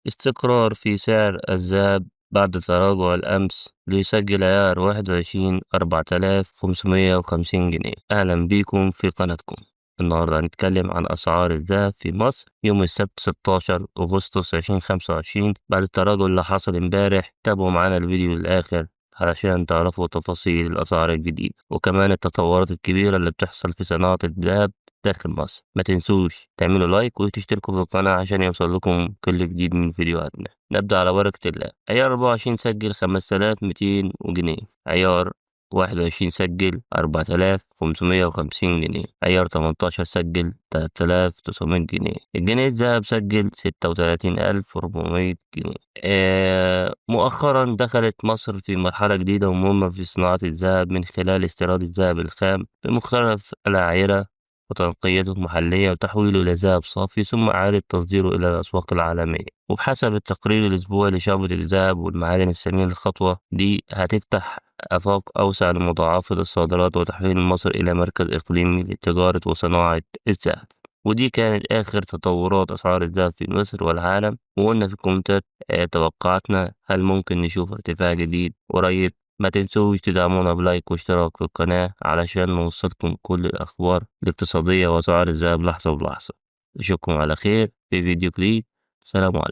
استقرار في سعر الذهب بعد تراجع الأمس ليسجل عيار 21 4550 جنيه. أهلا بيكم في قناتكم. النهاردة هنتكلم عن أسعار الذهب في مصر يوم السبت 16 أغسطس 2025 بعد التراجع اللي حصل امبارح. تابعوا معانا الفيديو للآخر علشان تعرفوا تفاصيل الأسعار الجديدة وكمان التطورات الكبيرة اللي بتحصل في صناعة الذهب داخل مصر. ما تنسوش تعملوا لايك وتشتركوا في القناة عشان يوصل لكم كل جديد من فيديوهاتنا. نبدأ على بركة الله. عيار 24 سجل 5200 جنيه. عيار 21 سجل 4550 جنيه. عيار 18 سجل 3900 جنيه. الجنيه الذهب سجل 36400 جنيه. مؤخرا دخلت مصر في مرحلة جديدة ومهمة في صناعة الذهب من خلال استيراد الذهب الخام بمختلف الأعيرة وتنقيته محلية وتحويله إلى ذهب صافي ثم إعادة تصديره إلى الأسواق العالمية. وبحسب التقرير الأسبوعي لشعبة الذهب والمعادن الثمينة، الخطوة دي هتفتح آفاق أوسع لمضاعفة الصادرات وتحويل مصر إلى مركز إقليمي لتجارة وصناعة الذهب. ودي كانت آخر تطورات أسعار الذهب في مصر والعالم. وقلنا في الكومنتات توقعاتنا هل ممكن نشوف ارتفاع جديد قريب. ما تنسوش تدعمونا بلايك واشتراك في القناة علشان نوصلكم كل الأخبار الاقتصادية وأسعار الذهب لحظة بلحظة. أشوفكم على خير في فيديو جديد. سلام عليكم.